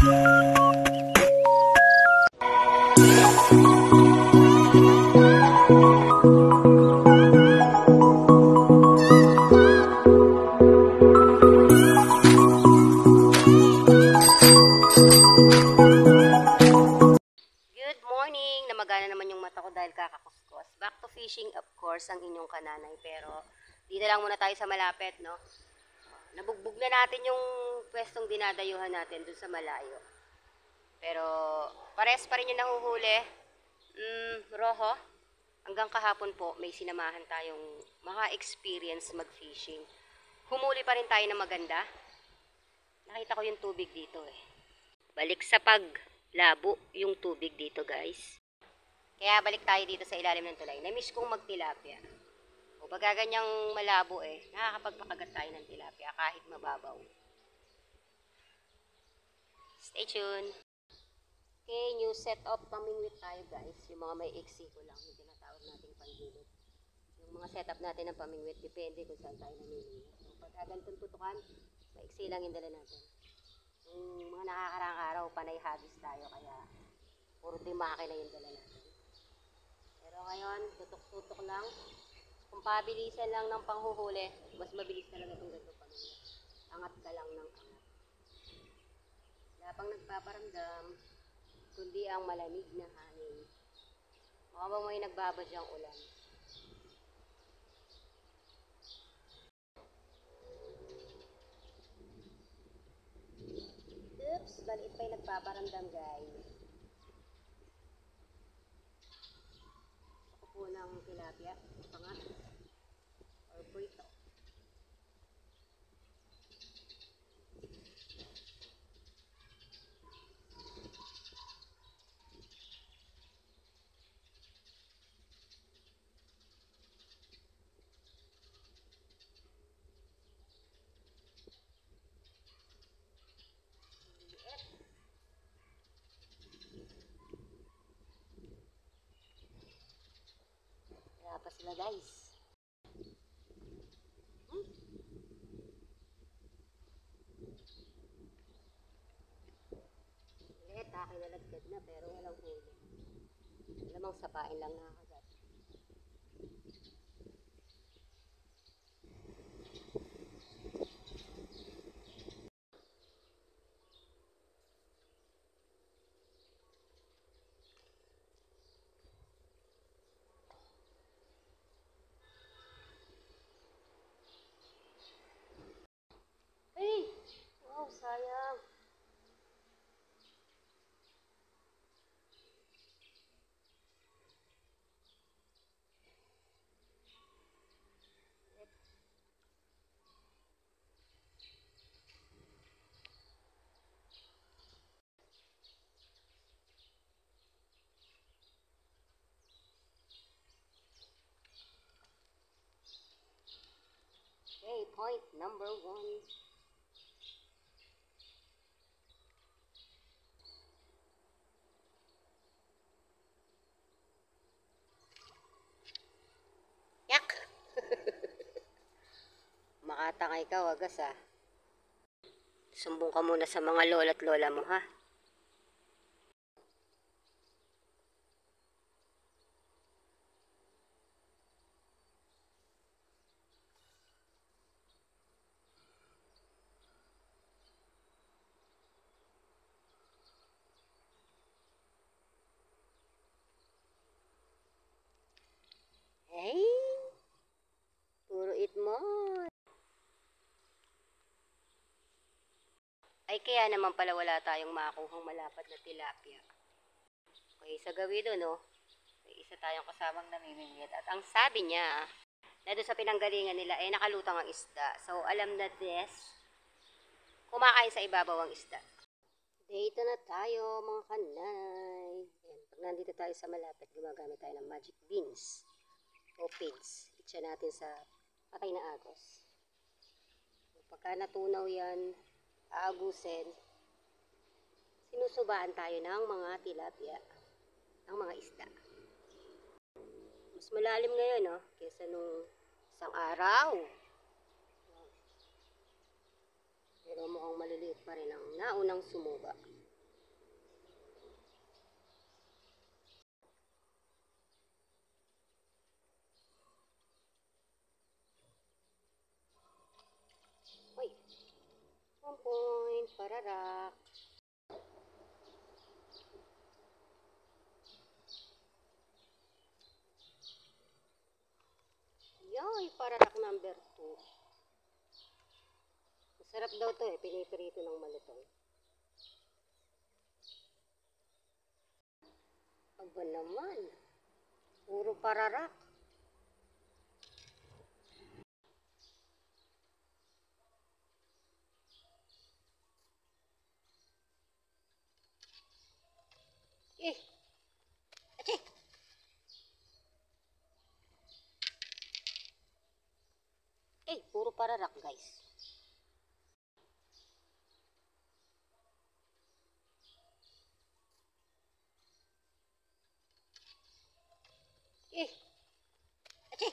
morning! Namagana naman yung mata ko dahil kakakuskos. Back to fishing, of course, ang inyong kananay. Pero, dito lang muna tayo sa malapit, no? Nabugbog na natin yung pwestong dinadayuhan natin dun sa malayo. Pero, pares pa rin yung nahuhuli. Roho. Hanggang kahapon po, may sinamahan tayong maka-experience mag-fishing. Humuli pa rin tayo na maganda. Nakita ko yung tubig dito eh. Balik sa paglabo yung tubig dito, guys. Kaya balik tayo dito sa ilalim ng tulay. Na-miss kong magtilapia. O pagka ganyang malabo eh, nakakapagpakagat tayo ng tilapia kahit mababaw. Stay tuned. Okay, new setup pamingwit tayo, guys. Yung mga may eksiko lang, yung tinatawag nating panggilid. Yung mga setup natin ng pamingwit, depende kung saan tayo namimingwit. So, pagka ganitong tutukan, maiksi lang yung dala natin. Yung mga nakakarang araw, panay hagis tayo, kaya puro dimake na yung dala natin. Pero ngayon, tutok-tutok lang. Kung pabilisan lang ng panghuhuli, mas mabilis talaga itong ganito pamingwit. Angat ka lang ng angat. Wala pang nagpaparamdam, kundi ang malamig na hangin. Makabang may nagbabadyang ulan. Oops, baliit pa yung nagpaparamdam, guys. Ako po ng tilapia, pangat, or burrito. Kaya pa sila, guys. Kinalagkad na pero walang huli. Lamang sapain lang nakakagat. Ay! Wow, sayang. Okay, point number 1. Yak! Makatangay ka, wagas ah. Sumbong ka muna sa mga lola at lola mo, ha? Hey! Puro eat mo. Ay, kaya naman pala wala tayong makuhang malapad na tilapia. Okay, sa gawido, no? May isa tayong kasamang namimingwit. At ang sabi niya, na doon sa pinanggalingan nila, eh nakalutang ang isda. So, alam na this, kumakain sa ibabaw ang isda. Dito na tayo, mga kanay. Ayan, pag nandito tayo sa malapit, gumagamit tayo ng magic beans o pids. Itcha natin sa patay na agos. Pagka natunaw yan, aagusin, sinusubaan tayo ng mga tilapia, ng mga isda. Mas malalim ngayon, no? Kesa nung isang araw. Pero mukhang maliliit pa rin ang naunang sumuba. pararak. Yoy, pararak number 2. Masarap daw to eh, pinipirito ng malutong. Aba naman, puro pararak. Eh, ate. Puro pararak guys. Ate.